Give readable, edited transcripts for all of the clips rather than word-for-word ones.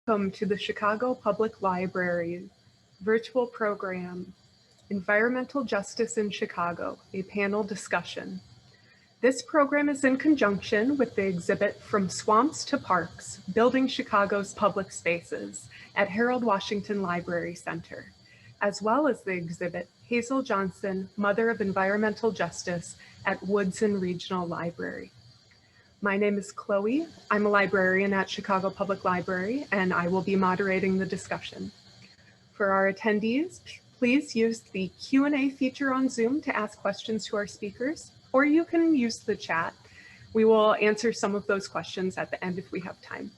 Welcome to the Chicago Public Library virtual program, Environmental Justice in Chicago, a panel discussion. This program is in conjunction with the exhibit From Swamps to Parks, Building Chicago's Public Spaces at Harold Washington Library Center, as well as the exhibit Hazel Johnson, Mother of Environmental Justice at Woodson Regional Library. My name is Chloe. I'm a librarian at Chicago Public Library, and I will be moderating the discussion. For our attendees, please use the Q&A feature on Zoom to ask questions to our speakers, or you can use the chat. We will answer some of those questions at the end if we have time.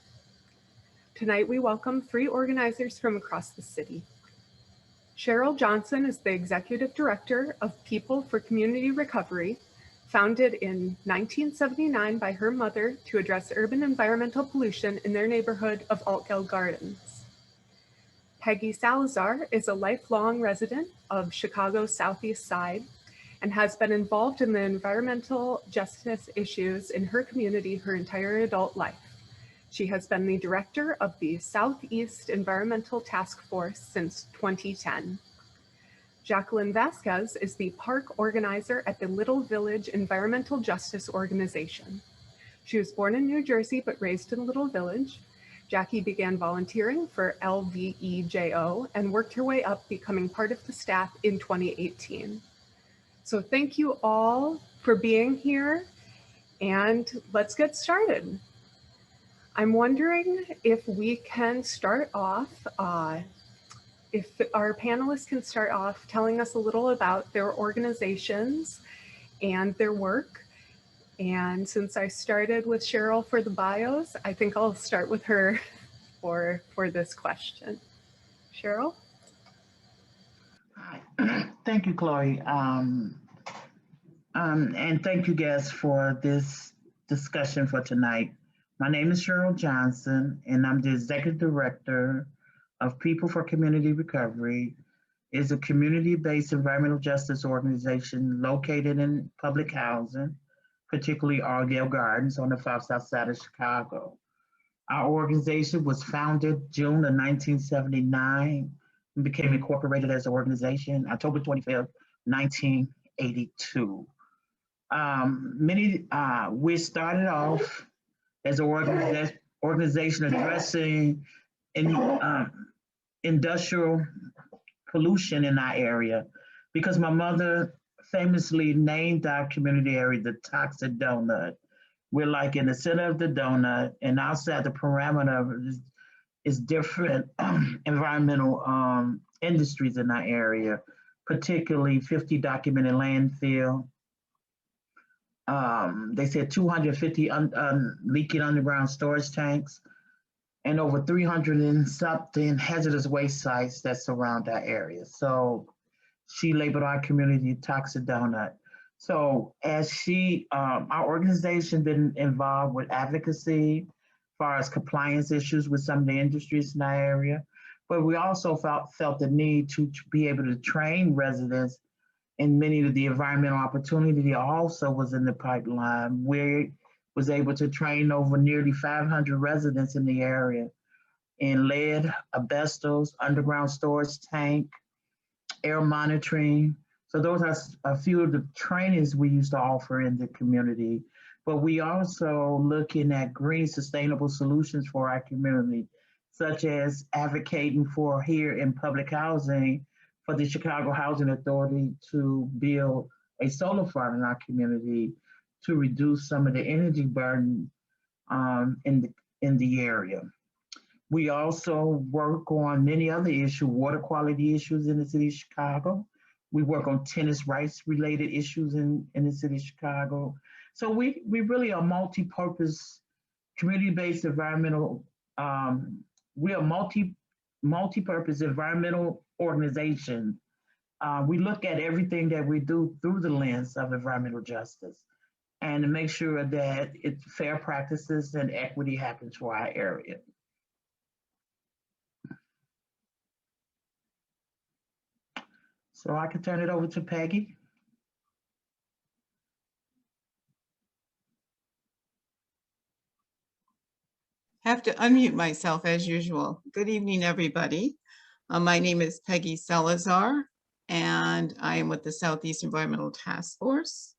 Tonight, we welcome 3 organizers from across the city. Cheryl Johnson is the Executive Director of People for Community Recovery, founded in 1979 by her mother to address urban environmental pollution in their neighborhood of Altgeld Gardens. Peggy Salazar is a lifelong resident of Chicago's Southeast Side and has been involved in the environmental justice issues in her community her entire adult life. She has been the director of the Southeast Environmental Task Force since 2010. Jacqueline Vasquez is the park organizer at the Little Village Environmental Justice Organization. She was born in New Jersey, but raised in Little Village. Jackie began volunteering for LVEJO and worked her way up, becoming part of the staff in 2018. So thank you all for being here, and let's get started. I'm wondering if we can start off if our panelists can start off telling us a little about their organizations and their work. And since I started with Cheryl for the bios, I think I'll start with her for this question. Cheryl? Hi. Thank you, Chloe. And thank you guys for this discussion for tonight. My name is Cheryl Johnson, and I'm the Executive Director of People for Community Recovery. Is a community-based environmental justice organization located in public housing, particularly Altgeld Gardens on the far south side of Chicago. Our organization was founded June of 1979 and became incorporated as an organization October 25th, 1982. We started off as an organization addressing industrial pollution in our area, because my mother famously named our community area the Toxic Donut. We're like in the center of the donut, and outside the parameter is different environmental industries in our area, particularly 50 documented landfill. They said 250 leaking underground storage tanks, and over 300 and something hazardous waste sites that surround our area. So she labeled our community Toxic Donut. So as our organization been involved with advocacy as far as compliance issues with some of the industries in our area, but we also felt the need to be able to train residents in many of the environmental opportunity also was in the pipeline. We was able to train over nearly 500 residents in the area in lead, asbestos, underground storage tank, air monitoring. So those are a few of the trainings we used to offer in the community. But we also looking at green sustainable solutions for our community, such as advocating for here in public housing for the Chicago Housing Authority to build a solar farm in our community to reduce some of the energy burden in the area. We also work on many other issues, water quality issues in the city of Chicago. We work on tenants' rights related issues in the city of Chicago. So we really are multi-purpose, community-based environmental, we are multi-purpose environmental organization. We look at everything that we do through the lens of environmental justice, and to make sure that fair practices and equity happens for our area. So I can turn it over to Peggy. Have to unmute myself as usual. Good evening, everybody. My name is Peggy Salazar, and I am with the Southeast Environmental Task Force.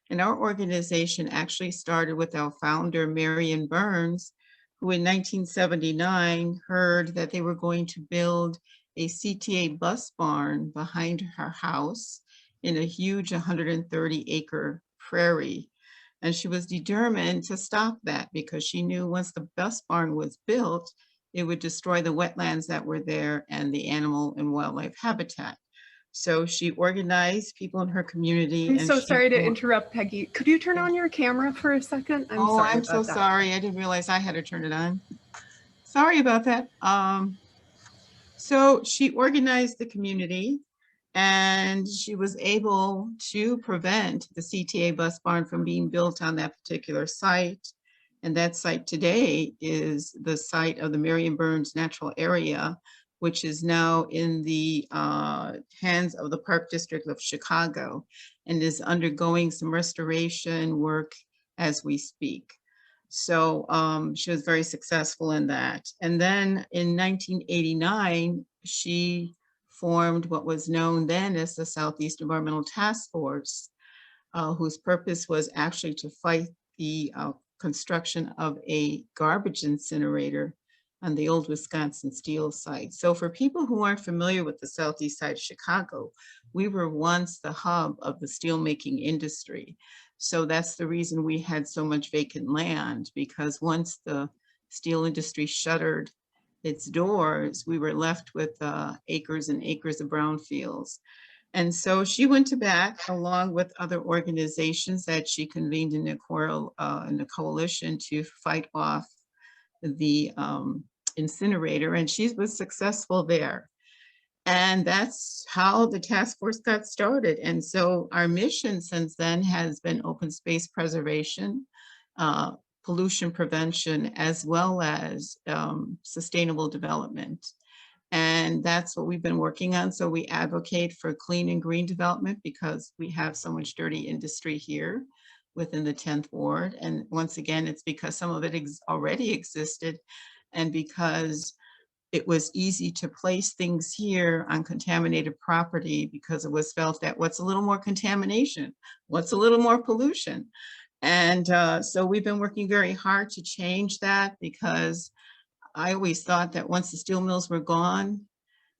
And our organization actually started with our founder, Marian Byrnes, who in 1979 heard that they were going to build a CTA bus barn behind her house in a huge 130-acre prairie. And she was determined to stop that because she knew once the bus barn was built, it would destroy the wetlands that were there and the animal and wildlife habitat. So she organized people in her community. I'm so sorry to interrupt, Peggy. Could you turn on your camera for a second? I'm so sorry. I didn't realize I had to turn it on. Sorry about that. So she organized the community, and she was able to prevent the CTA bus barn from being built on that particular site. And that site today is the site of the Marian Byrnes Natural Area, which is now in the hands of the Park District of Chicago and is undergoing some restoration work as we speak. So she was very successful in that. And then in 1989, she formed what was known then as the Southeast Environmental Task Force, whose purpose was actually to fight the construction of a garbage incinerator on the old Wisconsin Steel site. So for people who aren't familiar with the southeast side of Chicago, we were once the hub of the steelmaking industry. So that's the reason we had so much vacant land, because once the steel industry shuttered its doors, we were left with acres and acres of brownfields. And so she went to bat along with other organizations that she convened in a coalition to fight off the incinerator, and she was successful there. And that's how the task force got started. And so our mission since then has been open space preservation, pollution prevention, as well as sustainable development. And that's what we've been working on. So we advocate for clean and green development because we have so much dirty industry here within the 10th ward. And once again, it's because some of it already existed and because it was easy to place things here on contaminated property because it was felt that what's a little more contamination, what's a little more pollution. And so we've been working very hard to change that, because I always thought that once the steel mills were gone,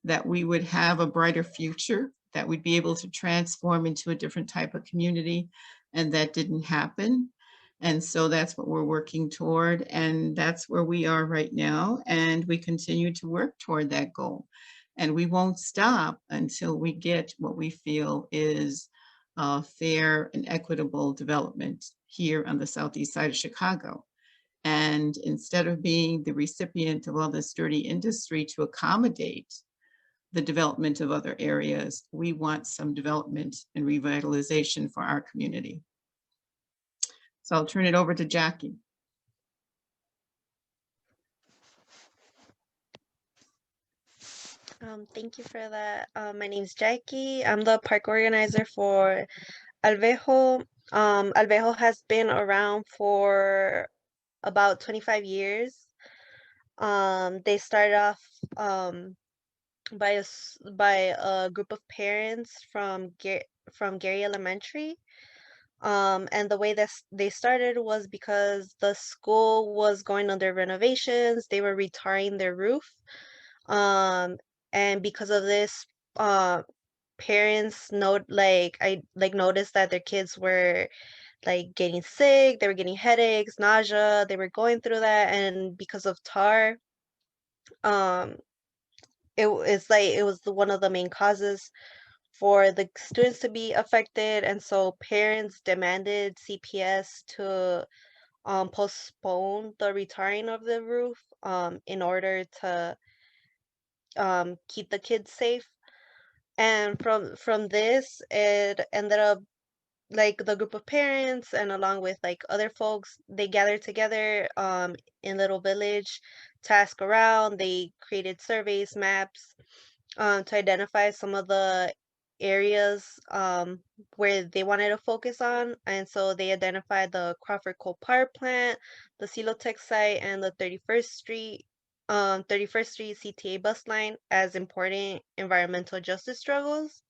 that we would have a brighter future, that we'd be able to transform into a different type of community, and that didn't happen. And so that's what we're working toward, and that's where we are right now, and we continue to work toward that goal. And we won't stop until we get what we feel is fair and equitable development here on the southeast side of Chicago. And instead of being the recipient of all this dirty industry to accommodate the development of other areas, we want some development and revitalization for our community. So I'll turn it over to Jackie. Thank you for that. My name is Jackie. I'm the park organizer for Alvejo. Alvejo has been around for about 25 years. They started off by a group of parents from Gary Elementary. And the way that they started was because the school was going under renovations. They were retiring their roof. And because of this, parents noticed that their kids were like getting sick, they were getting headaches, nausea, they were going through that, and because of tar, um, it was one of the main causes for the students to be affected, and so parents demanded CPS to postpone the retiring of the roof in order to keep the kids safe. And from this, it ended up like the group of parents and along with like other folks, they gathered together in little village to ask around. They created surveys, maps to identify some of the areas where they wanted to focus on, and so they identified the Crawford Coal Power Plant, the Celotech site, and the 31st Street CTA bus line as important environmental justice struggles.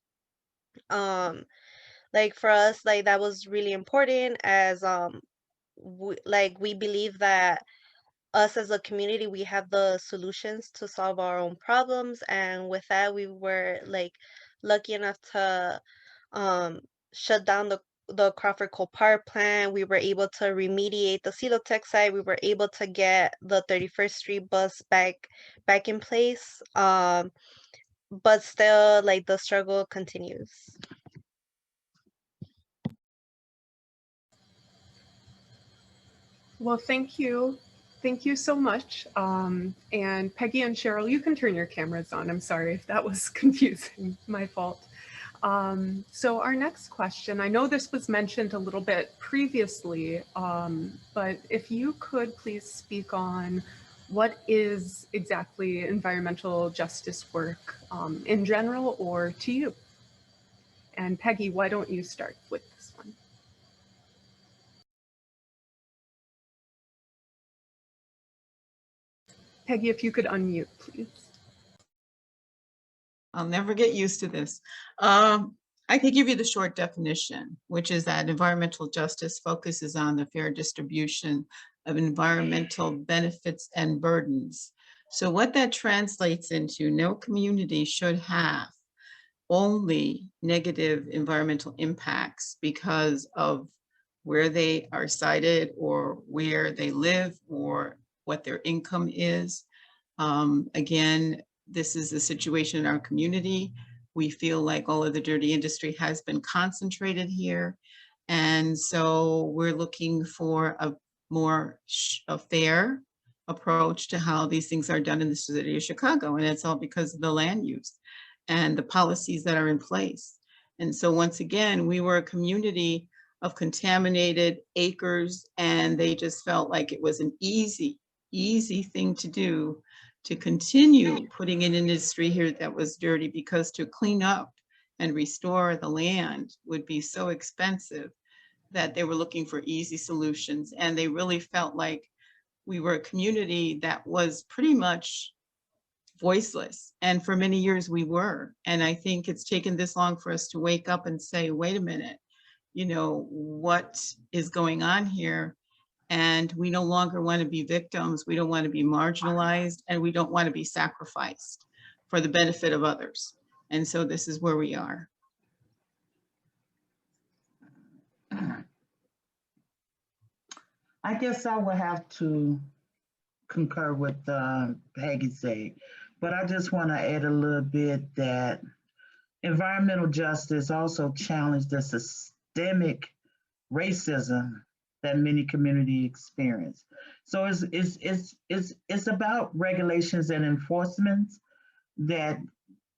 Like for us, like that was really important as we believe that us as a community, we have the solutions to solve our own problems. And with that, we were like lucky enough to um, shut down the Crawford Coal Power Plant. We were able to remediate the Celotech site. We were able to get the 31st Street bus back in place. But still, like the struggle continues. Well, thank you. Thank you so much. And Peggy and Cheryl, you can turn your cameras on. I'm sorry if that was confusing, my fault. So our next question, I know this was mentioned a little bit previously, but if you could please speak on what is exactly environmental justice work in general or to you? And Peggy, why don't you start with this one? Peggy, if you could unmute, please. I'll never get used to this. I could give you the short definition, which is that environmental justice focuses on the fair distribution of environmental benefits and burdens. So what that translates into, no community should have only negative environmental impacts because of where they are sited or where they live or what their income is. Again, this is the situation in our community. We feel like all of the dirty industry has been concentrated here. And so we're looking for a more fair approach to how these things are done in the city of Chicago. And it's all because of the land use and the policies that are in place. And so once again, we were a community of contaminated acres, and they just felt like it was an easy thing to do to continue putting an industry here that was dirty, because to clean up and restore the land would be so expensive that they were looking for easy solutions. And they really felt like we were a community that was pretty much voiceless. And for many years we were. And I think it's taken this long for us to wake up and say, wait a minute, you know, what is going on here? And we no longer want to be victims. We don't want to be marginalized, and we don't want to be sacrificed for the benefit of others. And so this is where we are. I guess I would have to concur with Peggy said, but I just want to add a little bit that environmental justice also challenged the systemic racism that many communities experience. So it's about regulations and enforcement that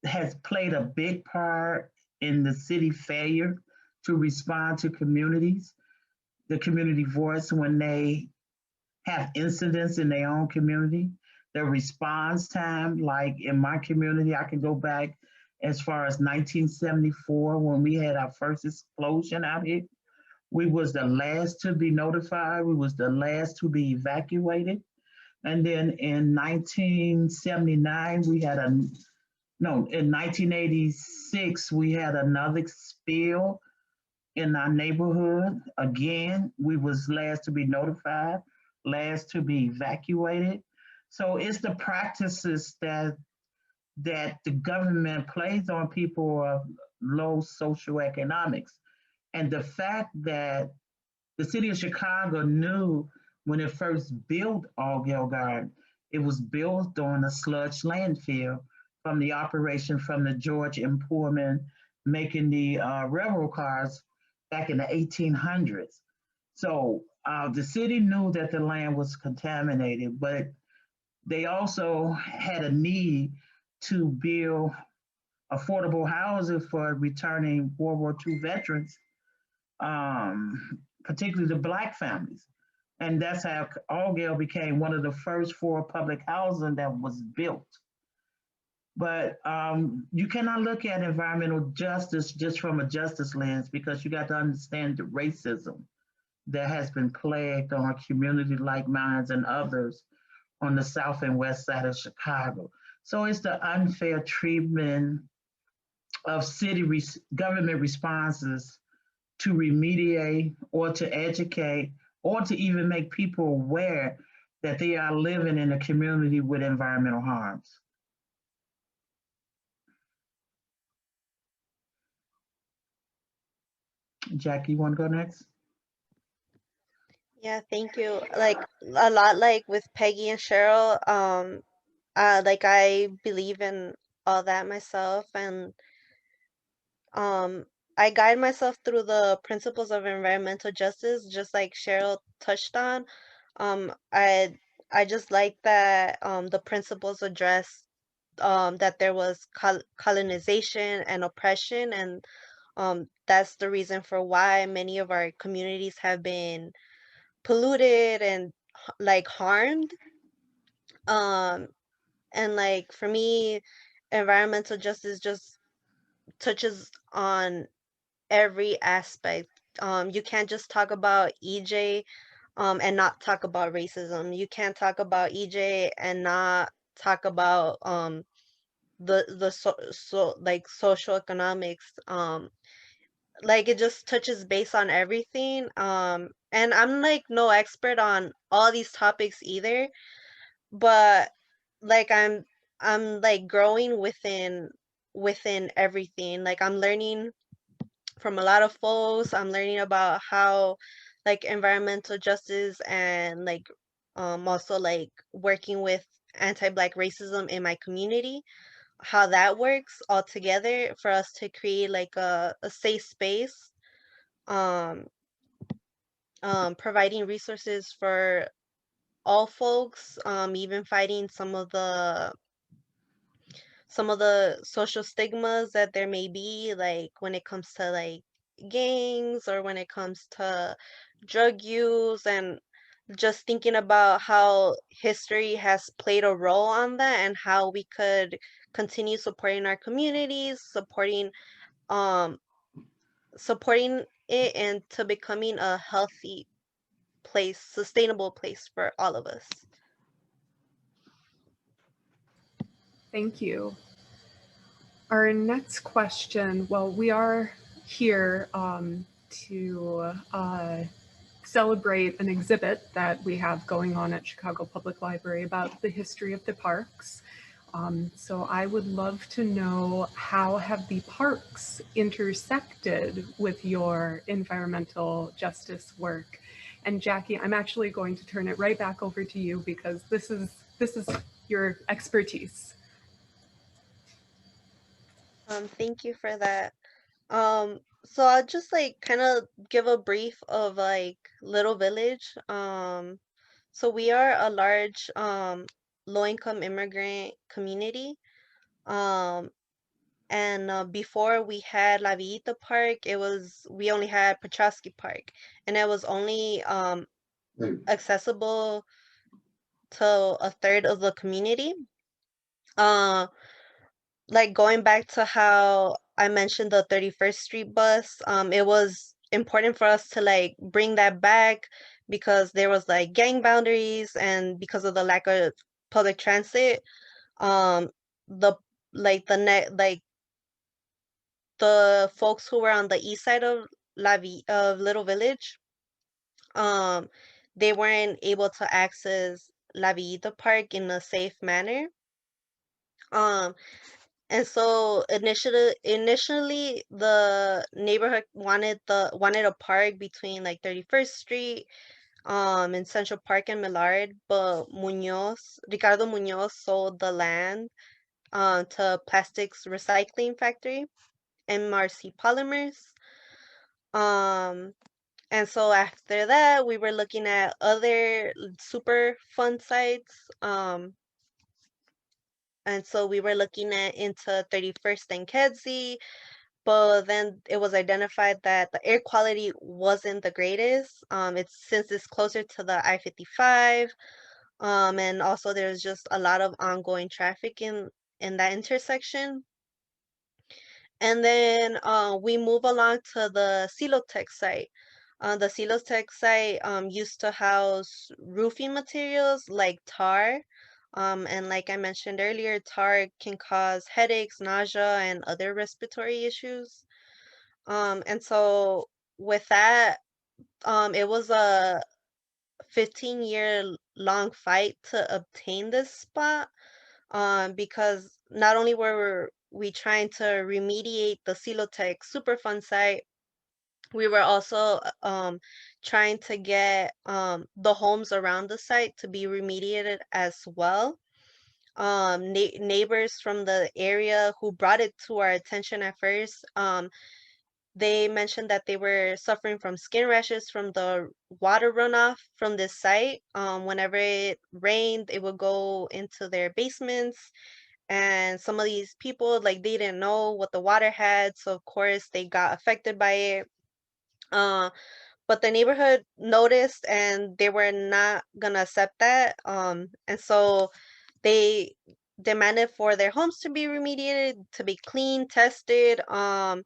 has played a big part in the city failure to respond to communities, the community voice when they have incidents in their own community. The response time, like in my community, I can go back as far as 1974 when we had our first explosion out here. We was the last to be notified. We was the last to be evacuated. And then in 1979, in 1986, we had another spill in our neighborhood. Again, we was last to be notified, last to be evacuated. So it's the practices that the government plays on people of low socioeconomics. And the fact that the city of Chicago knew when it first built Allgale Garden, it was built on a sludge landfill from the operation from the George M. Pullman making the railroad cars back in the 1800s. So the city knew that the land was contaminated, but they also had a need to build affordable housing for returning World War II veterans, particularly the Black families. And that's how Allgale became one of the first 4 public housing that was built. But you cannot look at environmental justice just from a justice lens because you got to understand the racism that has been plagued on a community like mine and others on the south and west side of Chicago. So it's the unfair treatment of government responses to remediate or to educate or to even make people aware that they are living in a community with environmental harms. Jackie, you want to go next? Yeah, thank you. Like a lot like with Peggy and Cheryl, like I believe in all that myself, and um I guide myself through the principles of environmental justice, just like Cheryl touched on. Um I I just like that the principles address that there was colonization and oppression, and that's the reason for why many of our communities have been polluted and like harmed. Um, and like for me, environmental justice just touches on every aspect. You can't just talk about EJ and not talk about racism. You can't talk about EJ and not talk about the like social economics. Like it just touches base on everything. And I'm like no expert on all these topics either, but like I'm like growing within everything. Like I'm learning from a lot of folks. I'm learning about how like environmental justice and like also like working with anti-Black racism in my community, how that works all together for us to create like a safe space, um providing resources for all folks, even fighting some of the social stigmas that there may be, like when it comes to like gangs or when it comes to drug use, and just thinking about how history has played a role on that and how we could continue supporting our communities, um supporting it and to becoming a healthy place, sustainable place for all of us. Thank you. Our next question, well, we are here to celebrate an exhibit that we have going on at Chicago Public Library about the history of the parks. So I would love to know, how have the parks intersected with your environmental justice work? And Jackie, I'm actually going to turn it right back over to you because this is your expertise. Thank you for that. So I'll just like kind of give a brief of like Little Village. So we are a large low-income immigrant community. Um, and before we had La Villita Park, we only had Petrosky Park, and it was only accessible to a third of the community. Uh, like going back to how I mentioned the 31st Street bus, it was important for us to like bring that back because there was like gang boundaries and because of the lack of public transit. Um, the the folks who were on the east side of Little Village, um, they weren't able to access La Villita Park in a safe manner. Um, And so initially the neighborhood wanted a park between like 31st Street and Central Park and Millard, but Ricardo Munoz sold the land to plastics recycling factory, MRC Polymers. Um and so after that we were looking at other super fun sites. And so we were looking at into 31st and Kedzie, but then it was identified that the air quality wasn't the greatest. Since it's closer to the I-55, and also there's just a lot of ongoing traffic in that intersection. And then we move along to the Silotech site. The Silotech site used to house roofing materials like tar. And like I mentioned earlier, tar can cause headaches, nausea, and other respiratory issues. And so with that, it was a 15-year long fight to obtain this spot, because not only were we trying to remediate the Silotech Superfund site, we were also trying to get the homes around the site to be remediated as well. Neighbors from the area who brought it to our attention at first, they mentioned that they were suffering from skin rashes from the water runoff from this site. Whenever it rained, it would go into their basements, and some of these people, like, they didn't know what the water had, so of course they got affected by it. Uh, but the neighborhood noticed, and they were not gonna accept that. And so they demanded for their homes to be remediated, to be clean, tested. And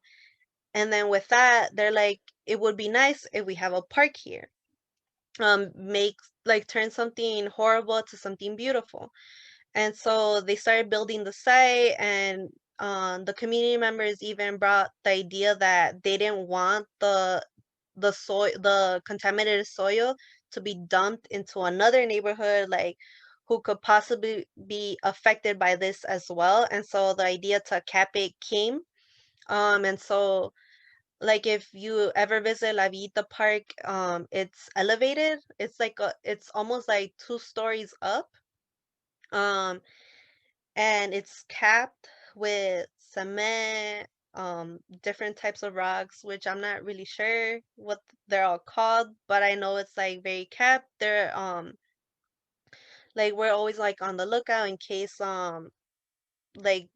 then with that, they're like, it would be nice if we have a park here. Make, like, turn something horrible to something beautiful. And so they started building the site, and the community members even brought the idea that they didn't want the contaminated soil to be dumped into another neighborhood, like, who could possibly be affected by this as well. And so the idea to cap it came. And so, like, if you ever visit La Villita Park, it's elevated. It's like it's almost like 2 stories up. Um, and it's capped with cement, different types of rocks, which I'm not really sure what they're all called, but I know it's like very capped. They're like, we're always like on the lookout in case like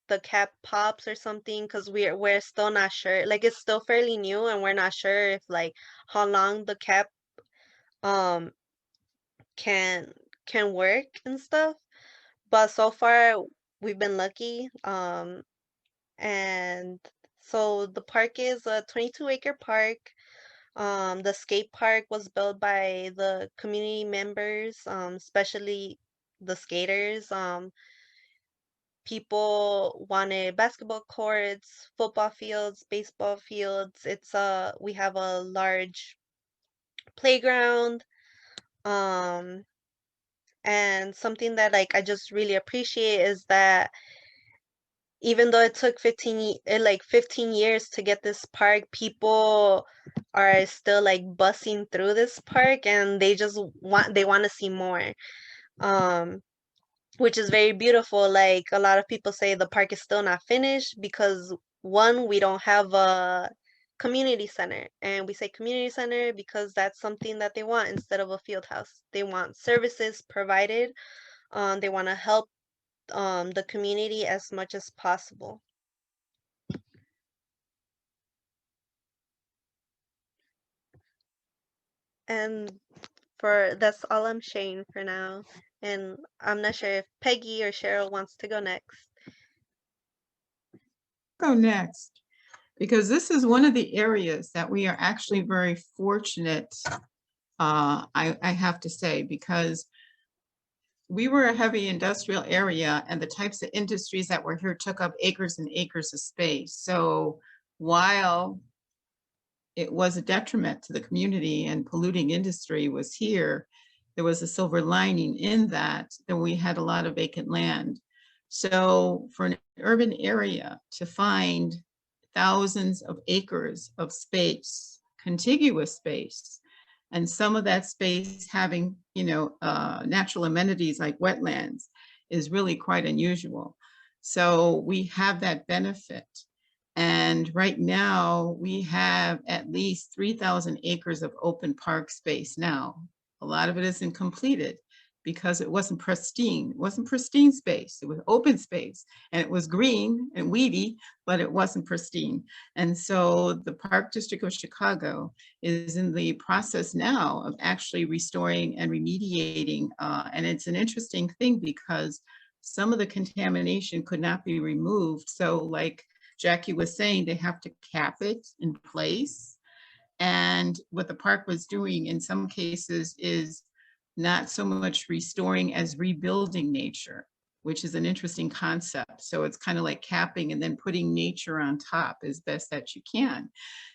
the cap pops or something, because we're still not sure. Like, it's still fairly new, and we're not sure if, like, how long the cap um can can work and stuff. But so far we've been lucky. And so the park is a 22-acre park. The skate park was built by the community members, especially the skaters. People wanted basketball courts, football fields, baseball fields. We have a large playground. Um, and something that, like, I just really appreciate is that even though it took 15 years to get this park, people are still, like, bussing through this park, and they want to see more. Um, which is very beautiful. Like, a lot of people say the park is still not finished because, one, we don't have a community center. And we say community center because that's something that they want instead of a field house. They want services provided. They want to help the community as much as possible. And that's all I'm sharing for now. And I'm not sure if Peggy or Cheryl wants to go next. Go next, because this is one of the areas that we are actually very fortunate, I have to say, because we were a heavy industrial area, and the types of industries that were here took up acres and acres of space. So while it was a detriment to the community and polluting industry was here, there was a silver lining in that we had a lot of vacant land. So for an urban area to find thousands of acres of space, contiguous space, and some of that space having, natural amenities like wetlands is really quite unusual. So we have that benefit. And right now we have at least 3,000 acres of open park space now. A lot of it isn't completed because it wasn't pristine. It wasn't pristine space. It was open space, and it was green and weedy, but it wasn't pristine. And so the Park District of Chicago is in the process now of actually restoring and remediating. And it's an interesting thing because some of the contamination could not be removed. So like Jackie was saying, they have to cap it in place. And what the park was doing in some cases is not so much restoring as rebuilding nature, which is an interesting concept. So it's kind of like capping and then putting nature on top as best that you can.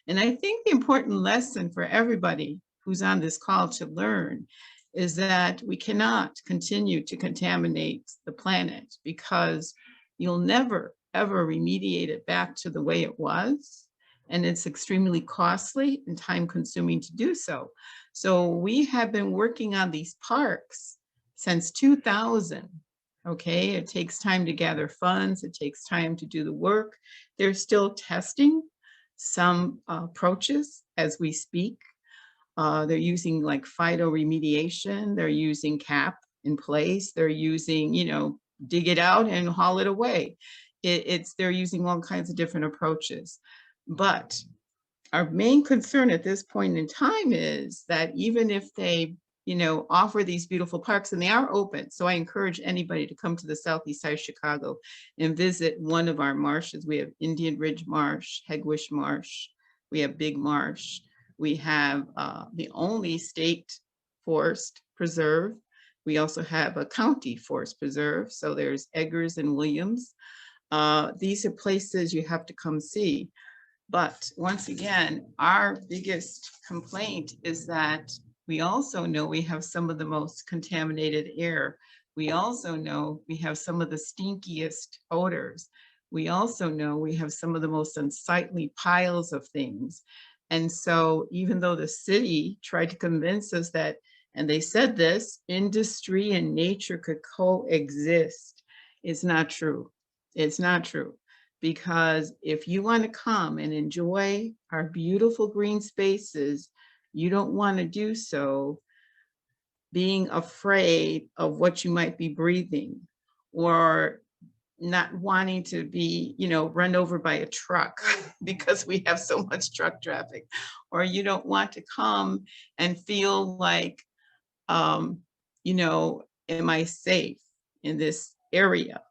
And I think the important lesson for everybody who's on this call to learn is that we cannot continue to contaminate the planet, because you'll never, ever remediate it back to the way it was. And it's extremely costly and time consuming to do so. So we have been working on these parks since 2000. Okay, it takes time to gather funds. It takes time to do the work. They're still testing some approaches as we speak. They're using like phytoremediation. They're using cap in place. They're using, you know, dig it out and haul it away. They're using all kinds of different approaches. But our main concern at this point in time is that even if they, you know, offer these beautiful parks, and they are open. So I encourage anybody to come to the southeast side of Chicago and visit one of our marshes. We have Indian Ridge Marsh, Hegwish Marsh, we have Big Marsh. We have the only state forest preserve. We also have a county forest preserve. So there's Eggers and Williams. These are places you have to come see. But once again, our biggest complaint is that we also know we have some of the most contaminated air. We also know we have some of the stinkiest odors. We also know we have some of the most unsightly piles of things. And so even though the city tried to convince us that, and they said this, industry and nature could coexist, it's not true. It's not true. Because if you want to come and enjoy our beautiful green spaces, you don't want to do so being afraid of what you might be breathing, or not wanting to be, you know, run over by a truck because we have so much truck traffic, or you don't want to come and feel like, you know, am I safe in this area?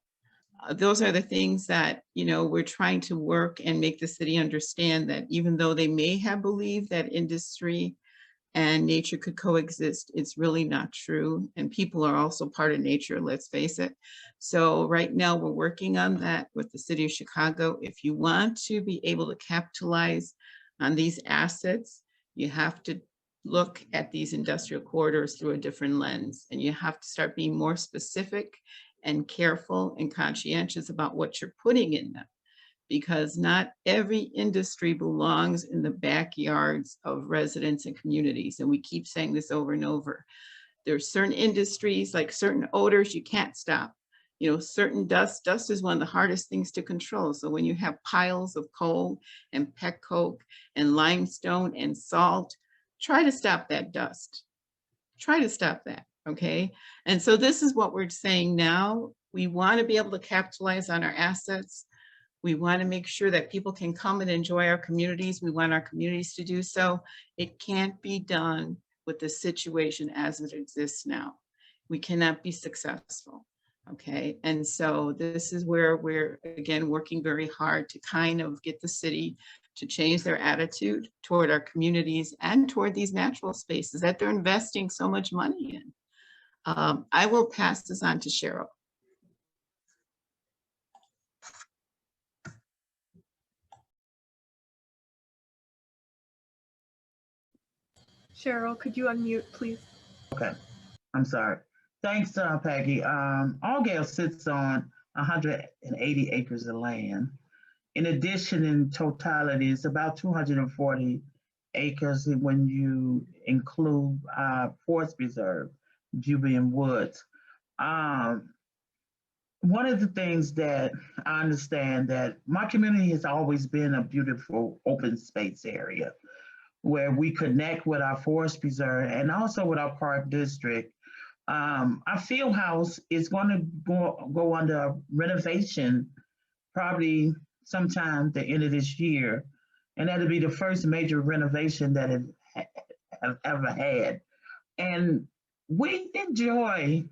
Those are the things that, you know, we're trying to work and make the city understand, that even though they may have believed that industry and nature could coexist, it's really not true. And people are also part of nature, let's face it. So right now we're working on that with the city of Chicago. If you want to be able to capitalize on these assets, you have to look at these industrial corridors through a different lens, and you have to start being more specific and careful and conscientious about what you're putting in them, because not every industry belongs in the backyards of residents and communities. And we keep saying this over and over. There's certain industries, like certain odors, you can't stop. You know, certain dust is one of the hardest things to control. So when you have piles of coal and pet coke and limestone and salt, try to stop that dust. Try to stop that. Okay. And so this is what we're saying now. We want to be able to capitalize on our assets. We want to make sure that people can come and enjoy our communities. We want our communities to do so. It can't be done with the situation as it exists now. We cannot be successful. Okay. And so this is where we're, again, working very hard to kind of get the city to change their attitude toward our communities and toward these natural spaces that they're investing so much money in. I will pass this on to Cheryl. Cheryl, could you unmute, please? Okay, I'm sorry. Thanks, Peggy. Allgale sits on 180 acres of land. In addition, in totality, it's about 240 acres when you include Forest Reserve, Jubilee Woods. One of the things that I understand, that my community has always been a beautiful open space area where we connect with our forest preserve and also with our park district. Our field house is going to go under renovation probably sometime the end of this year. And that'll be the first major renovation that it have ever had. And we enjoy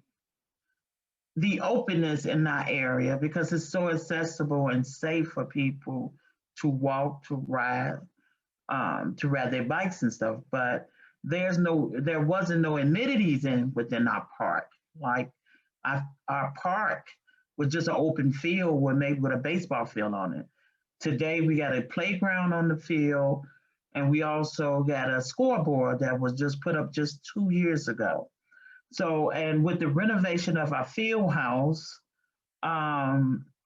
the openness in our area because it's so accessible and safe for people to walk, to ride their bikes and stuff. But there wasn't no amenities within our park. Like our park was just an open field with a baseball field on it. Today we got a playground on the field, and we also got a scoreboard that was just put up just 2 years ago. So, and with the renovation of our field house, that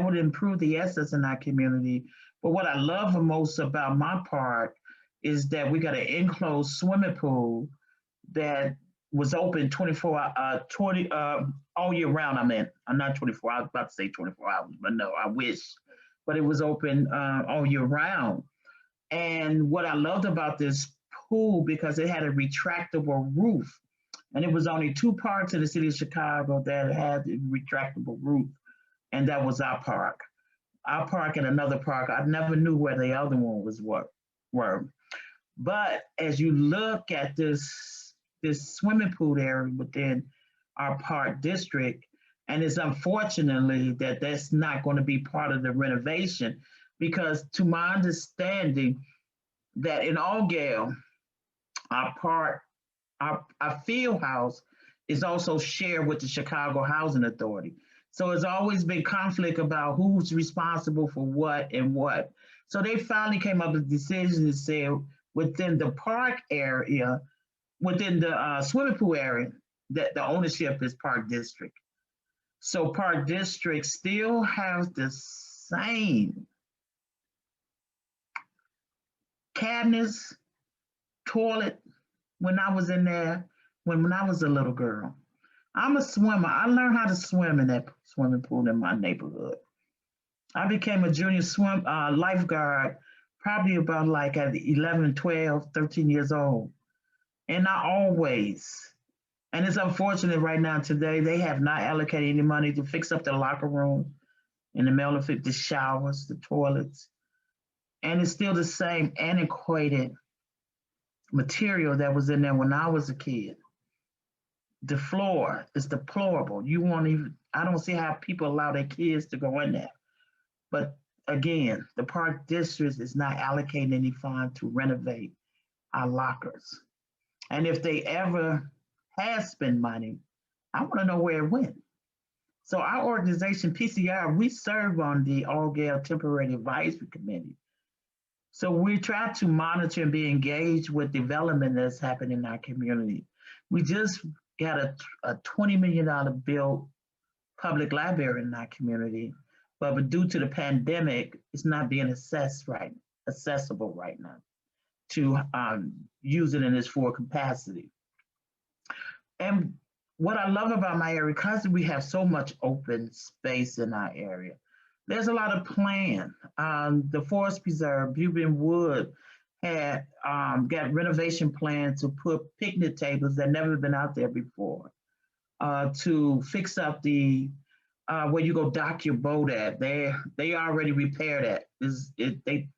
would improve the assets in our community. But what I love the most about my park is that we got an enclosed swimming pool that was open 20 all year round. I'm not 24. I was about to say 24 hours, but no, I wish. But it was open all year round. And what I loved about this pool because it had a retractable roof, and it was only two parks in the city of Chicago that had a retractable roof, and that was our park. Our park and another park. I never knew where the other one were. But as you look at this swimming pool area within our park district, and it's unfortunately that's not going to be part of the renovation, because to my understanding, that in Allgale, our park, our field house is also shared with the Chicago Housing Authority. So it's always been conflict about who's responsible for what and what. So they finally came up with a decision to say within the park area, within the swimming pool area, that the ownership is Park District. So Park District still has the same cabinets, toilet when I was in there, when I was a little girl. I'm a swimmer. I learned how to swim in that swimming pool in my neighborhood. I became a junior lifeguard probably about like at 11, 12, 13 years old. And and it's unfortunate right now today, they have not allocated any money to fix up the locker room and the showers, the toilets. And it's still the same antiquated material that was in there when I was a kid. The floor is deplorable. I don't see how people allow their kids to go in there. But again, the park district is not allocating any fund to renovate our lockers. And if they ever have spent money, I want to know where it went. So our organization, PCR, we serve on the Allgale Temporary Advisory Committee. So we try to monitor and be engaged with development that's happening in our community. We just got a $20 million built public library in our community, but due to the pandemic, it's not being accessible right now to use it in its full capacity. And what I love about my area, because we have so much open space in our area, there's a lot of plan. The Forest Preserve, Buben Wood, had got renovation plans to put picnic tables that never been out there before, to fix up the where you go dock your boat at. They already repaired that.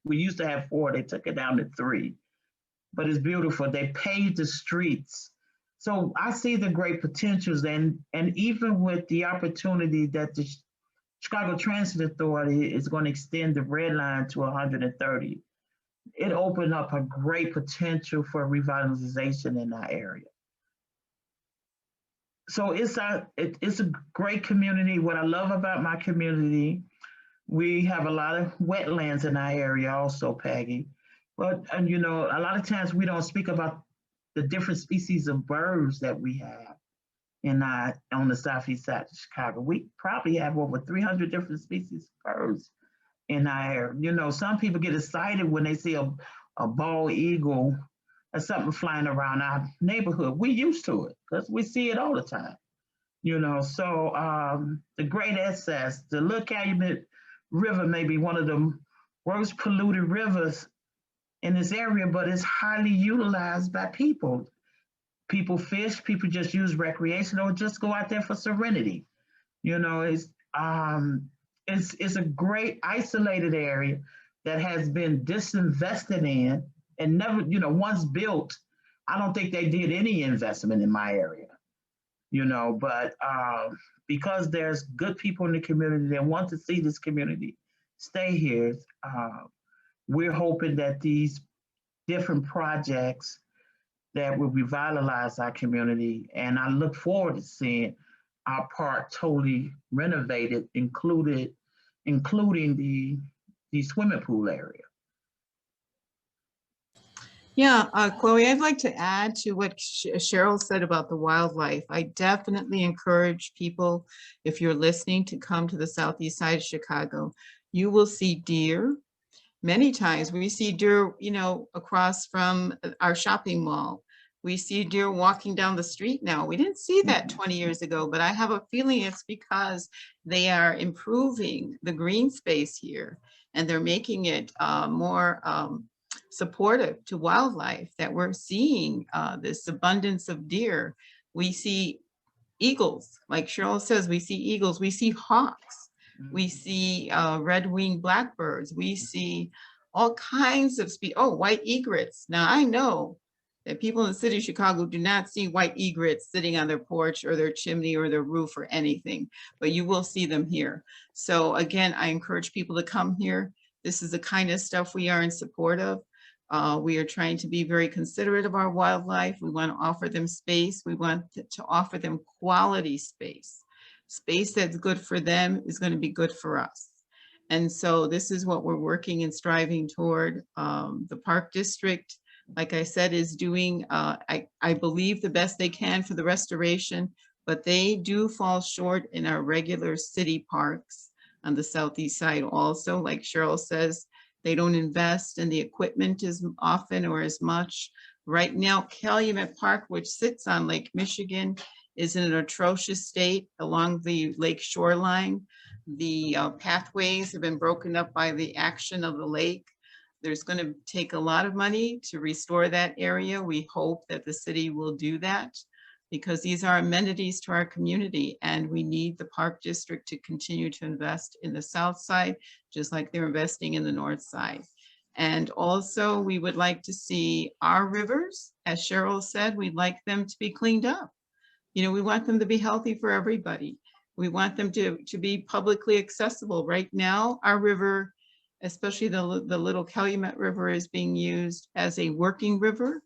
We used to have 4, they took it down to 3, but it's beautiful. They paved the streets. So I see the great potentials, and even with the opportunity that the Chicago Transit Authority is going to extend the red line to 130. It opened up a great potential for revitalization in our area. So it's a great community. What I love about my community, we have a lot of wetlands in our area also, Peggy. But a lot of times we don't speak about the different species of birds that we have on the southeast side of Chicago. We probably have over 300 different species of birds in our area. Some people get excited when they see a bald eagle or something flying around our neighborhood. We used to it because we see it all the time. So the great access, the Little Calumet River may be one of the worst polluted rivers in this area, but it's highly utilized by people. People fish, people just use recreation or just go out there for serenity. It's a great isolated area that has been disinvested in and never, once built, I don't think they did any investment in my area. you know, but because there's good people in the community that want to see this community stay here, we're hoping that these different projects that will revitalize our community, and I look forward to seeing our park totally renovated, including the swimming pool area. Yeah, Chloe, I'd like to add to what Cheryl said about the wildlife. I definitely encourage people, if you're listening, to come to the southeast side of Chicago. You will see deer. Many times we see deer, you know, across from our shopping mall. We see deer walking down the street now. We didn't see that 20 years ago, but I have a feeling it's because they are improving the green space here, and they're making it more supportive to wildlife, that we're seeing this abundance of deer. We see eagles, like Cheryl says, we see eagles, we see hawks, we see red-winged blackbirds, we see all kinds of white egrets. Now I know that people in the city of Chicago do not see white egrets sitting on their porch or their chimney or their roof or anything, but you will see them here. So again, I encourage people to come here. This is the kind of stuff we are in support of. We are trying to be very considerate of our wildlife. We want to offer them space. We want to offer them quality space. Space that's good for them is going to be good for us. And so this is what we're working and striving toward. The Park District, like I said, is doing, I believe, the best they can for the restoration, but they do fall short in our regular city parks on the southeast side also. Like Cheryl says, they don't invest in the equipment as often or as much. Right now, Calumet Park, which sits on Lake Michigan, is in an atrocious state along the lake shoreline. The pathways have been broken up by the action of the lake. There's going to take a lot of money to restore that area. We hope that the city will do that, because these are amenities to our community, and we need the Park District to continue to invest in the south side, just like they're investing in the north side. And also, we would like to see our rivers, as Cheryl said, we'd like them to be cleaned up. You know, we want them to be healthy for everybody. We want them to be publicly accessible. Right now, our river, especially the little Calumet River, is being used as a working river.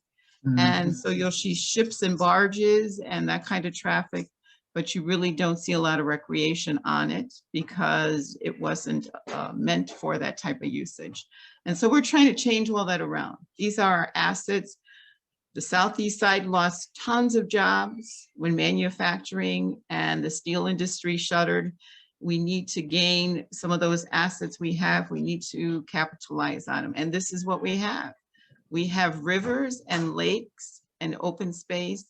And so you'll see ships and barges and that kind of traffic, but you really don't see a lot of recreation on it because it wasn't meant for that type of usage. And so we're trying to change all that around. These are our assets. The southeast side lost tons of jobs when manufacturing and the steel industry shuttered. We need to gain some of those assets we have. We need to capitalize on them. And this is what we have. We have rivers and lakes and open space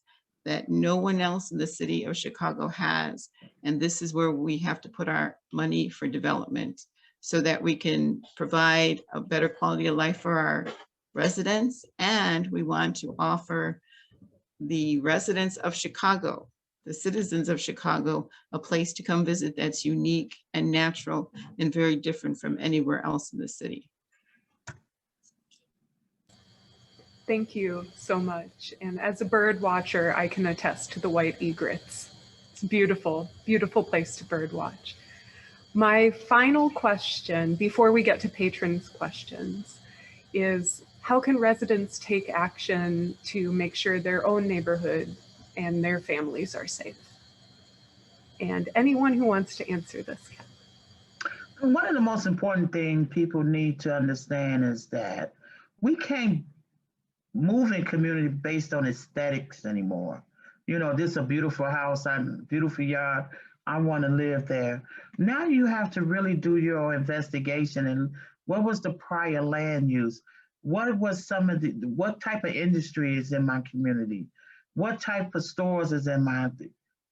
that no one else in the city of Chicago has. And this is where we have to put our money for development so that we can provide a better quality of life for our residents. And we want to offer the residents of Chicago, the citizens of Chicago, a place to come visit that's unique and natural and very different from anywhere else in the city. Thank you so much. And as a bird watcher, I can attest to the white egrets. It's a beautiful, beautiful place to bird watch. My final question before we get to patrons' questions is, how can residents take action to make sure their own neighborhood and their families are safe? And anyone who wants to answer this can. One of the most important things people need to understand is that we can't move in community based on aesthetics anymore. You know, this is a beautiful house, beautiful yard, I want to live there. Now you have to really do your investigation and what was the prior land use? What was what type of industry is in my community? What type of stores is in my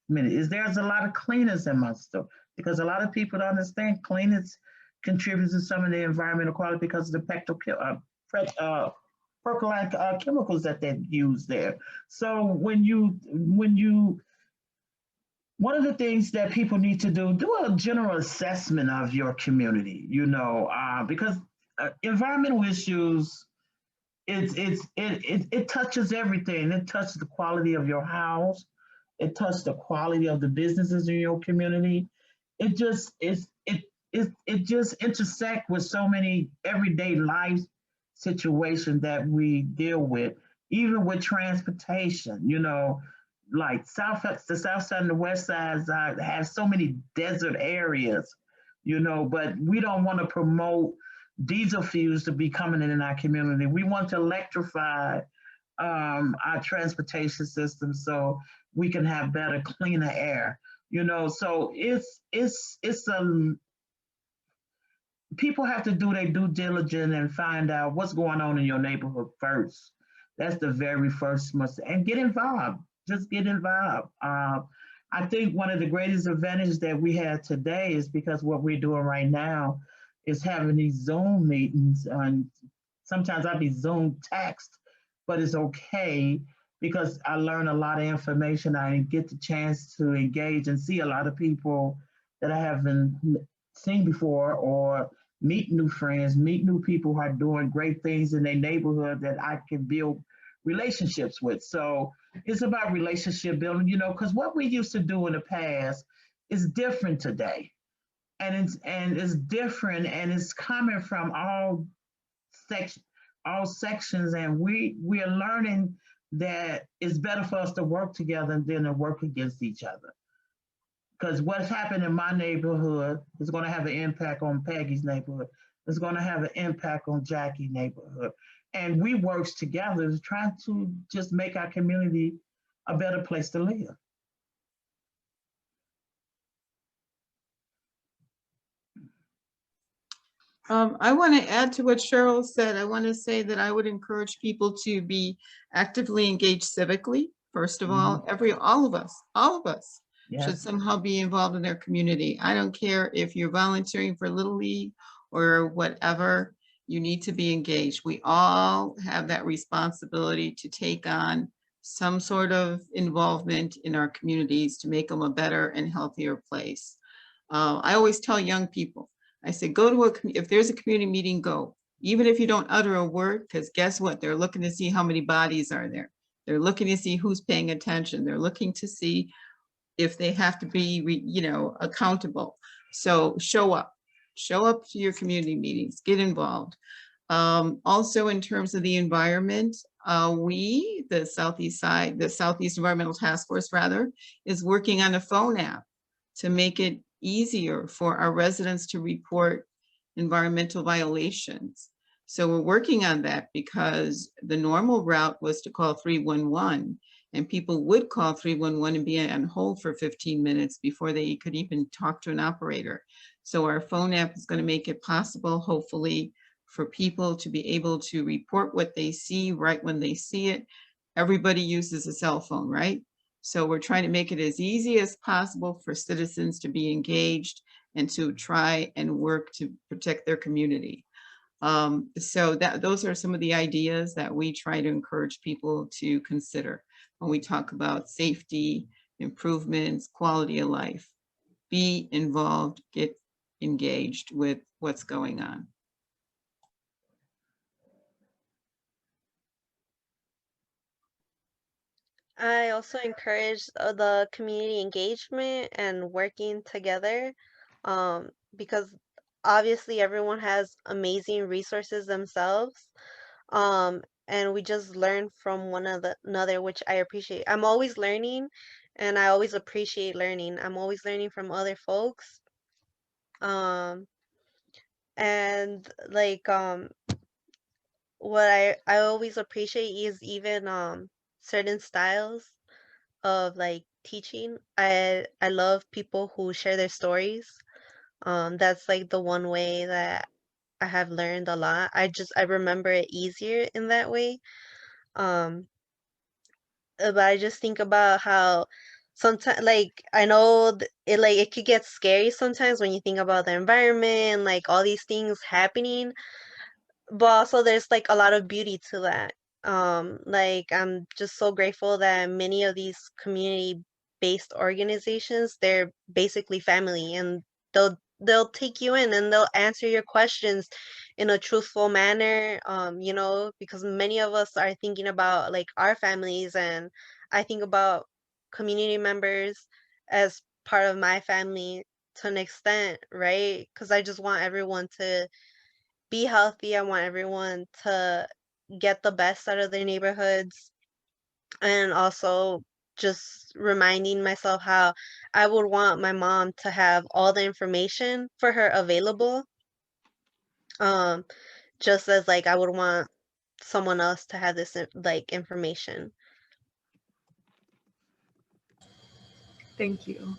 community? There's a lot of cleaners in my store? Because a lot of people don't understand cleaners contributes to some of the environmental quality because of the percolating chemicals that they use there. So one of the things that people need to do a general assessment of your community, you know, because environmental issues, it touches everything. It touches the quality of your house. It touched the quality of the businesses in your community. It just is it just intersect with so many everyday life situations that we deal with, even with transportation. Like the south side and the west side have so many desert areas. But we don't want to promote diesel fuels to be coming in our community. We want to electrify our transportation system so we can have better, cleaner air. So people have to do their due diligence and find out what's going on in your neighborhood first. That's the very first must, and get involved. Just get involved. I think one of the greatest advantages that we have today is because what we're doing right now is having these Zoom meetings, and sometimes I'll be Zoom text, but it's okay because I learn a lot of information. I get the chance to engage and see a lot of people that I haven't seen before, or meet new friends, meet new people who are doing great things in their neighborhood that I can build relationships with. So it's about relationship building, because what we used to do in the past is different today. And it's different, and it's coming from all sections, and we are learning that it's better for us to work together than to work against each other. Because what's happened in my neighborhood is going to have an impact on Peggy's neighborhood. It's going to have an impact on Jackie's neighborhood. And we work together to try to just make our community a better place to live. I want to add to what Cheryl said. I want to say that I would encourage people to be actively engaged civically. First of all, all of us should somehow be involved in their community. I don't care if you're volunteering for Little League or whatever, you need to be engaged. We all have that responsibility to take on some sort of involvement in our communities to make them a better and healthier place. I always tell young people, I say, if there's a community meeting, go. Even if you don't utter a word, because guess what? They're looking to see how many bodies are there. They're looking to see who's paying attention. They're looking to see if they have to be, accountable. So show up to your community meetings, get involved. Also, in terms of the environment, the Southeast Environmental Task Force is working on a phone app to make it easier for our residents to report environmental violations. So we're working on that because the normal route was to call 311, and people would call 311 and be on hold for 15 minutes before they could even talk to an operator. So our phone app is going to make it possible, hopefully, for people to be able to report what they see right when they see it. Everybody uses a cell phone, right? So we're trying to make it as easy as possible for citizens to be engaged and to try and work to protect their community. So those are some of the ideas that we try to encourage people to consider when we talk about safety, improvements, quality of life. Be involved, get engaged with what's going on. I also encourage the community engagement and working together, because obviously everyone has amazing resources themselves, and we just learn from one another, which I appreciate. I'm always learning, and I always appreciate learning. I'm always learning from other folks, and like what I always appreciate is even certain styles of like teaching. I love people who share their stories. That's like the one way that I have learned a lot. I remember it easier in that way. Um, but I just think about how sometimes, like, I know it could get scary sometimes when you think about the environment, like all these things happening, but also there's like a lot of beauty to that. Like I'm just so grateful that many of these community-based organizations, they're basically family, and they'll take you in and they'll answer your questions in a truthful manner. Because many of us are thinking about like our families, and I think about community members as part of my family to an extent, right? Because I just want everyone to be healthy. I want everyone to get the best out of their neighborhoods. And also just reminding myself how I would want my mom to have all the information for her available. Um, just as like I would want someone else to have this like information. Thank you.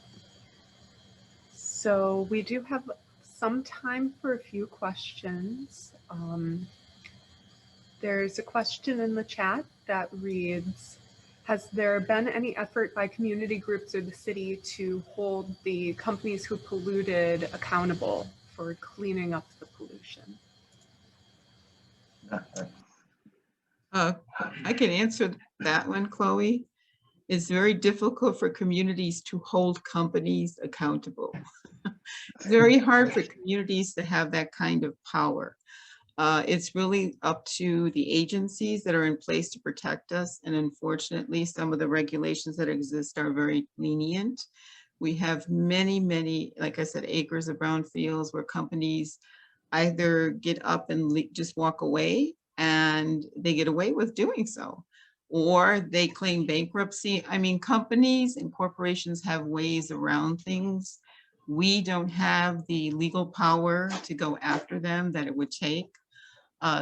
So we do have some time for a few questions. There's a question in the chat that reads, has there been any effort by community groups or the city to hold the companies who polluted accountable for cleaning up the pollution? I can answer that one, Chloe. It's very difficult for communities to hold companies accountable. It's very hard for communities to have that kind of power. It's really up to the agencies that are in place to protect us. And unfortunately, some of the regulations that exist are very lenient. We have many, like I said, acres of brownfields where companies either get up and just walk away, and they get away with doing so, or they claim bankruptcy. I mean, companies and corporations have ways around things. We don't have the legal power to go after them that it would take.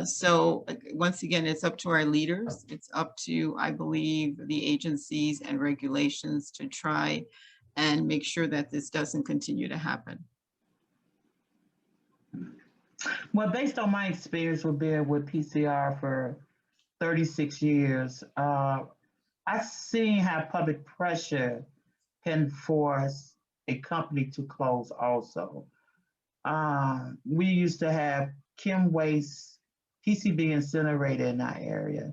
So once again, it's up to our leaders. It's up to, I believe, the agencies and regulations to try and make sure that this doesn't continue to happen. Well, based on my experience with being with PCR for 36 years, I've seen how public pressure can force a company to close also. We used to have chem waste, PCB incinerator in our area.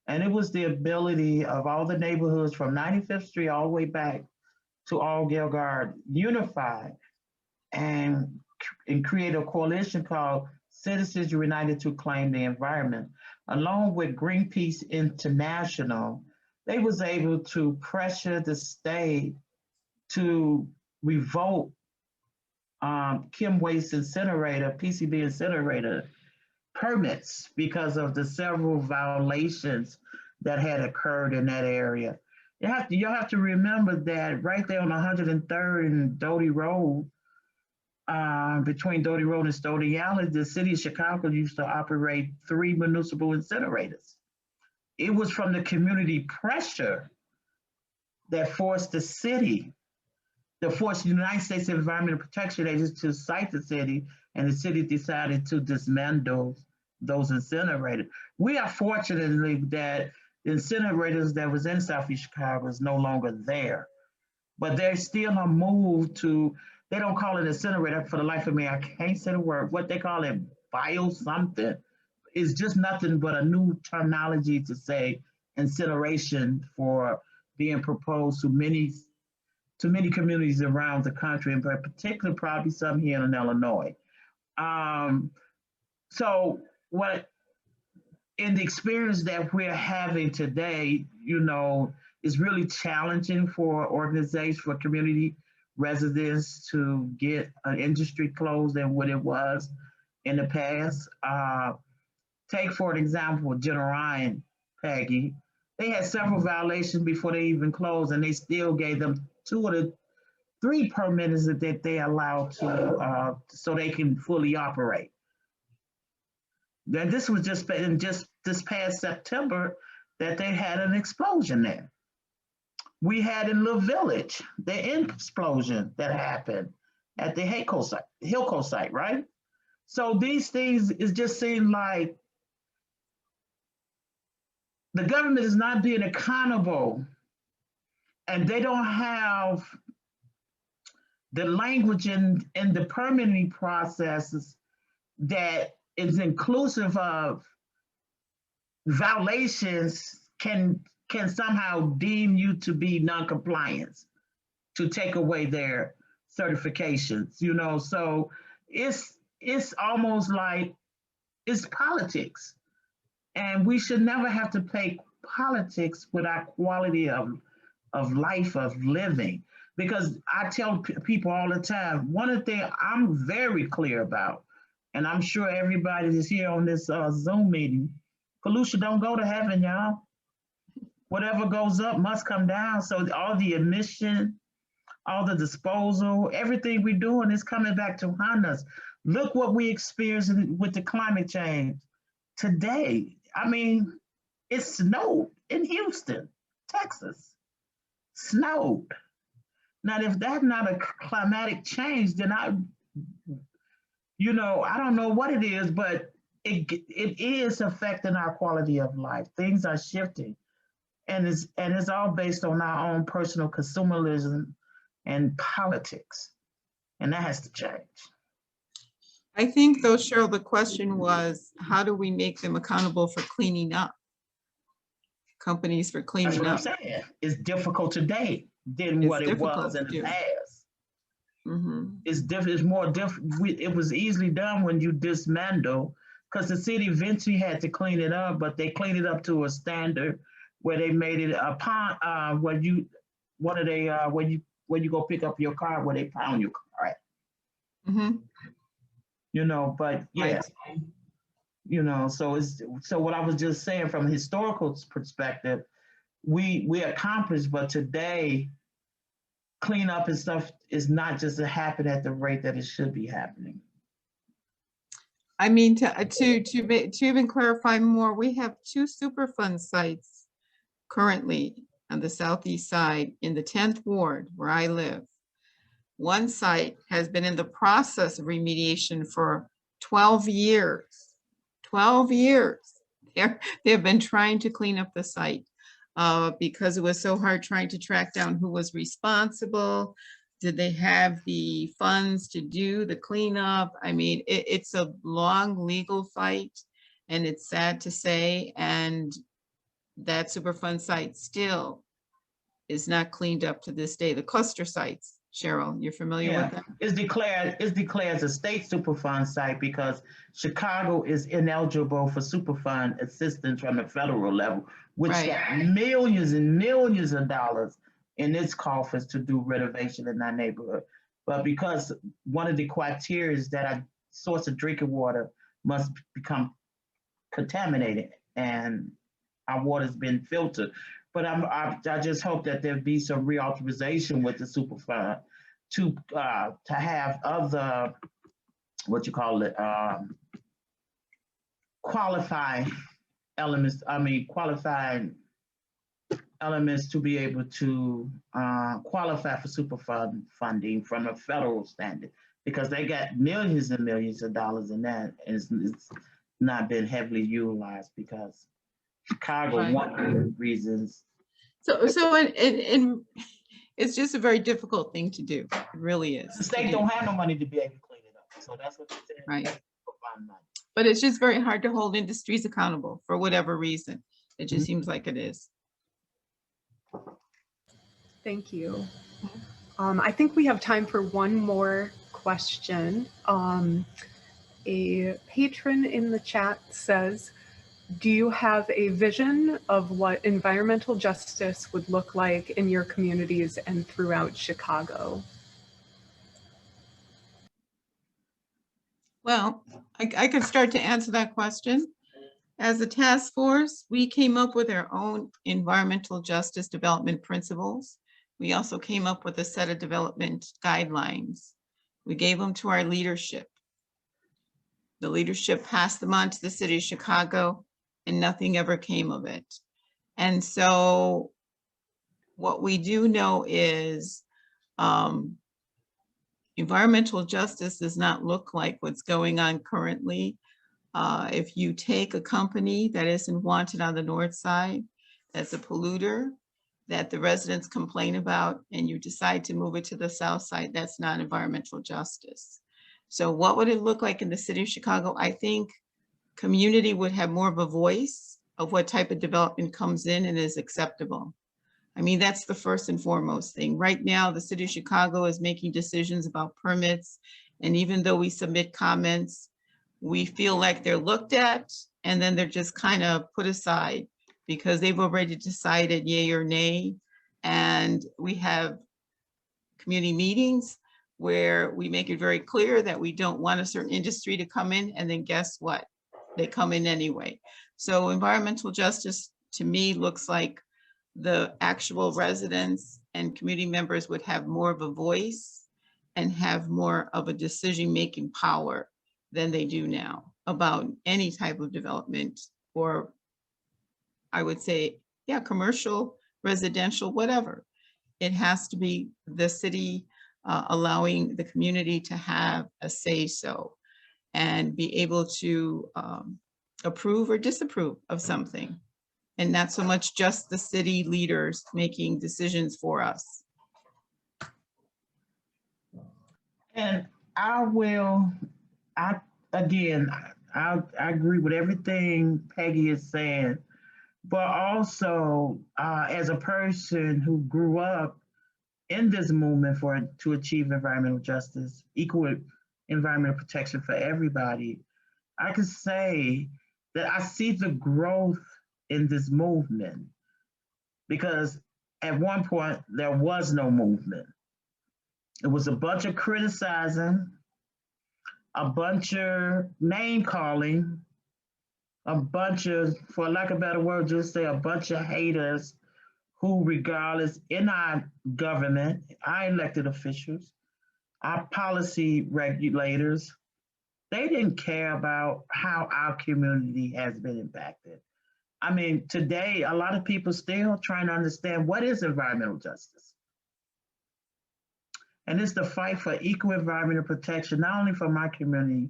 And it was the ability of all the neighborhoods from 95th Street all the way back to all Gilgard unified and create a coalition called Citizens United to Claim the Environment. Along with Greenpeace International, they was able to pressure the state to revoke chem waste incinerator, PCB incinerator permits because of the several violations that had occurred in that area. You'll have to remember that right there on 103rd and Doty Road, between Doty Road and Stony Alley, the city of Chicago used to operate 3 municipal incinerators. It was from the community pressure that forced the city, that forced the United States Environmental Protection Agency to cite the city, and the city decided to dismantle those incinerators. We are fortunately that the incinerators that was in Southeast Chicago is no longer there, but there's still a move to, they don't call it incinerator for the life of me, I can't say the word, what they call it, bio something. It's just nothing but a new terminology to say incineration for being proposed to many communities around the country, and particularly probably some here in Illinois. So what, in the experience that we're having today, is really challenging for organizations, for community residents to get an industry closed than what it was in the past. Take for an example, General Ryan, Peggy. They had several violations before they even closed, and they still gave them 2 of the 3 permits that they allowed to, so they can fully operate. Then this was just this past September that they had an explosion there. We had in Little Village the explosion that happened at the Hillco site, right? So these things, it just seemed like the government is not being accountable, and they don't have the language in the permitting processes that is inclusive of violations can somehow deem you to be non-compliance, to take away their certifications, so it's almost like it's politics, and we should never have to pay politics with our quality of of life, of living. Because I tell people all the time, one of the things I'm very clear about, and I'm sure everybody that's here on this Zoom meeting, pollution don't go to heaven, y'all. Whatever goes up must come down. So all the emission, all the disposal, everything we're doing is coming back to haunt us. Look what we experiencing with the climate change today. I mean, it snowed in Houston, Texas. Snowed. Now, if that's not a climatic change, then I don't know what it is, but it is affecting our quality of life. Things are shifting, and it's all based on our own personal consumerism and politics, and that has to change. I think though, Cheryl, the question was, how do we make them accountable for cleaning up? Companies for That's cleaning what I'm up. saying. It's difficult today than It's what it was difficult in to the do. past. Mhm. It's different. It's more different. It was easily done when you dismantle, because the city eventually had to clean it up, but they cleaned it up to a standard where they made it upon when you go pick up your car, where they pound your car at. Mhm. But yeah, so what I was just saying from a historical perspective, we accomplished, but today cleanup and stuff is not just to happen at the rate that it should be happening. I mean, to even clarify more, we have 2 Superfund sites currently on the southeast side in the 10th ward where I live. One site has been in the process of remediation for 12 years. 12 years. They've been trying to clean up the site because it was so hard trying to track down who was responsible. Did they have the funds to do the cleanup? I mean, it's a long legal fight, and it's sad to say, and that Superfund site still is not cleaned up to this day. The cluster sites, Cheryl, you're familiar with that? It's declared as a state Superfund site because Chicago is ineligible for Superfund assistance from the federal level, which Right. got millions and millions of dollars in its coffers to do renovation in that neighborhood. But because one of the criteria is that a source of drinking water must become contaminated and our water's been filtered. But I just hope that there be some reauthorization with the Superfund to have other, qualifying elements. Qualifying elements to be able to qualify for Superfund funding from a federal standard, because they got millions and millions of dollars in that, and it's not been heavily utilized because Chicago, Right. one of the reasons. So it's just a very difficult thing to do. It really is. The state don't have no money to be able to clean it up. So that's what they said. Right. But it's just very hard to hold industries accountable for whatever reason. It just seems like it is. Thank you. I think we have time for one more question. A patron in the chat says, do you have a vision of what environmental justice would look like in your communities and throughout Chicago? Well, I could start to answer that question. As a task force, we came up with our own environmental justice development principles. We also came up with a set of development guidelines. We gave them to our leadership. The leadership passed them on to the city of Chicago, and nothing ever came of it. And so what we do know is environmental justice does not look like what's going on currently. If you take a company that isn't wanted on the north side, that's a polluter, that the residents complain about, and you decide to move it to the south side, that's not environmental justice. So what would it look like in the city of Chicago? I think community would have more of a voice of what type of development comes in and is acceptable. I mean, that's the first and foremost thing. Right now, the city of Chicago is making decisions about permits. And even though we submit comments, we feel like they're looked at and then they're just kind of put aside because they've already decided yay or nay. And we have community meetings where we make it very clear that we don't want a certain industry to come in, and then guess what? They come in anyway. So environmental justice to me looks like the actual residents and community members would have more of a voice and have more of a decision-making power than they do now about any type of development, or I would say, yeah, commercial, residential, whatever. It has to be the city allowing the community to have a say so and be able to approve or disapprove of something, and not so much just the city leaders making decisions for us. And I again, I agree with everything Peggy is saying, but also as a person who grew up in this movement to achieve environmental justice, equal environmental protection for everybody, I can say that I see the growth in this movement, because at one point there was no movement. It was a bunch of criticizing, a bunch of name calling, a bunch of, for lack of a better word, just say a bunch of haters who, regardless, in our government, our elected officials, our policy regulators, they didn't care about how our community has been impacted. I mean, today, a lot of people still trying to understand what is environmental justice. And it's the fight for equal environmental protection, not only for my community,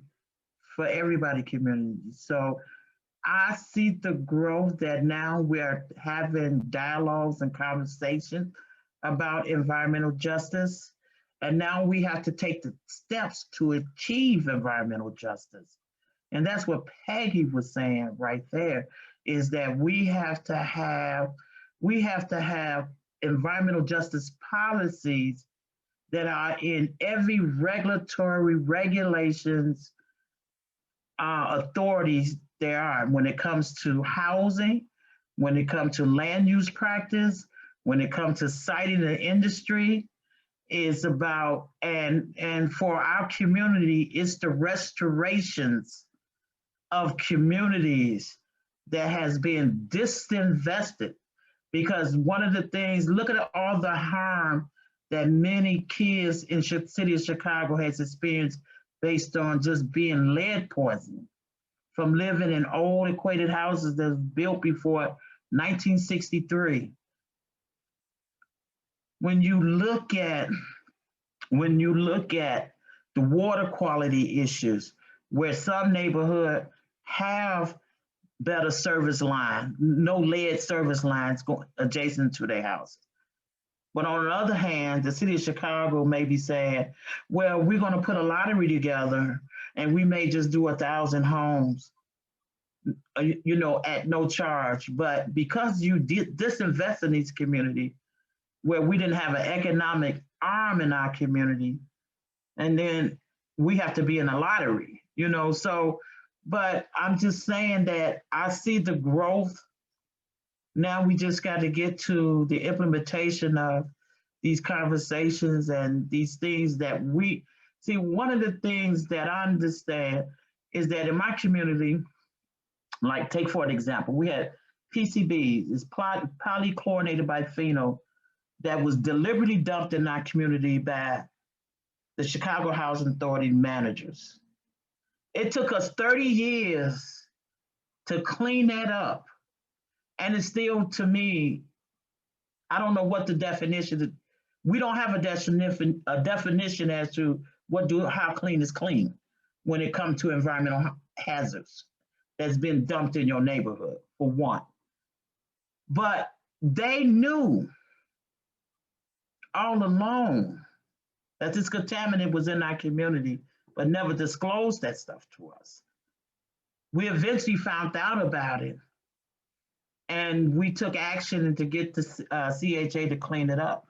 for everybody's community. So I see the growth that now we're having dialogues and conversations about environmental justice. And now we have to take the steps to achieve environmental justice. And that's what Peggy was saying right there, is that we have to have environmental justice policies that are in every regulatory regulations authorities there are, when it comes to housing, when it comes to land use practice, when it comes to siting the industry. Is about, and for our community, it's the restorations of communities that has been disinvested. Because one of the things, look at all the harm that many kids in the city of Chicago has experienced based on just being lead poisoning from living in old equated houses that was built before 1963. When you look at the water quality issues, where some neighborhoods have better service line, no lead service lines going adjacent to their houses. But on the other hand, the city of Chicago may be saying, well, we're going to put a lottery together and we may just do 1,000 homes, at no charge. But because you disinvest in these communities, where we didn't have an economic arm in our community, and then we have to be in a lottery, so, but I'm just saying that I see the growth. Now we just got to get to the implementation of these conversations and these things that we see. One of the things that I understand is that in my community, like take for an example, we had PCBs, it's polychlorinated biphenyl, that was deliberately dumped in our community by the Chicago Housing Authority managers. It took us 30 years to clean that up. And it's still, to me, I don't know what the definition is. We don't have a definition as to how clean is clean when it comes to environmental hazards that's been dumped in your neighborhood, for one. But they knew all along that this contaminant was in our community, but never disclosed that stuff to us. We eventually found out about it, and we took action to get the CHA to clean it up.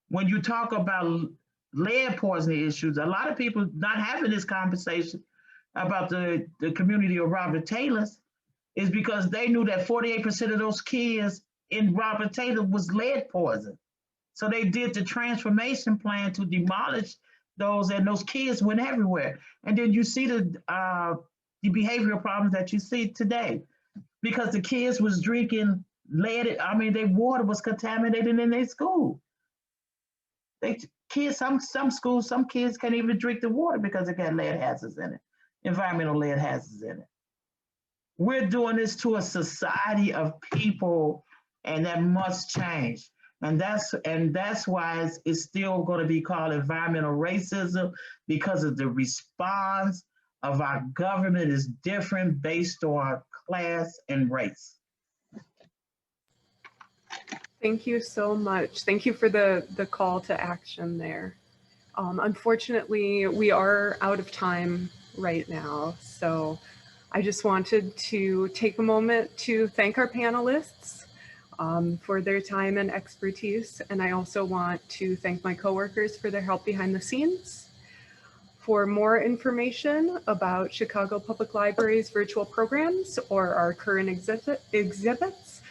When you talk about lead poisoning issues, a lot of people not having this conversation about the community of Robert Taylor's is because they knew that 48% of those kids in raw potato was lead poison. So they did the transformation plan to demolish those, and those kids went everywhere. And then you see the behavioral problems that you see today, because the kids was drinking lead. I mean, their water was contaminated in their school. They kids, some schools, some kids can't even drink the water because it got lead hazards in it, environmental lead hazards in it. We're doing this to a society of people, and that must change. And that's why it's still going to be called environmental racism, because of the response of our government is different based on class and race. Thank you so much. Thank you for the call to action there. Unfortunately, we are out of time right now. So I just wanted to take a moment to thank our panelists for their time and expertise. And I also want to thank my coworkers for their help behind the scenes. For more information about Chicago Public Library's virtual programs or our current exhibits,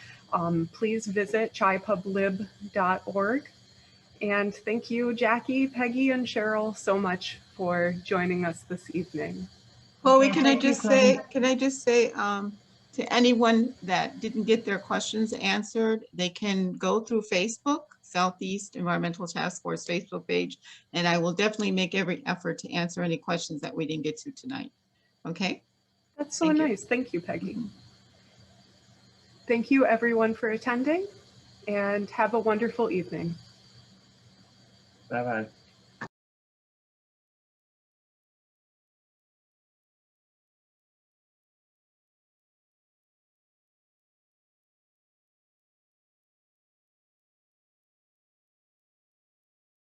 please visit chipublib.org. And thank you, Jackie, Peggy, and Cheryl, so much for joining us this evening. Chloe, Okay, can I thank you, just Chloe. say, to anyone that didn't get their questions answered, they can go through Facebook, Southeast Environmental Task Force Facebook page, and I will definitely make every effort to answer any questions that we didn't get to tonight. Okay? That's so Thank you. nice. Thank you, Peggy. Thank you, everyone, for attending, and have a wonderful evening. Bye-bye.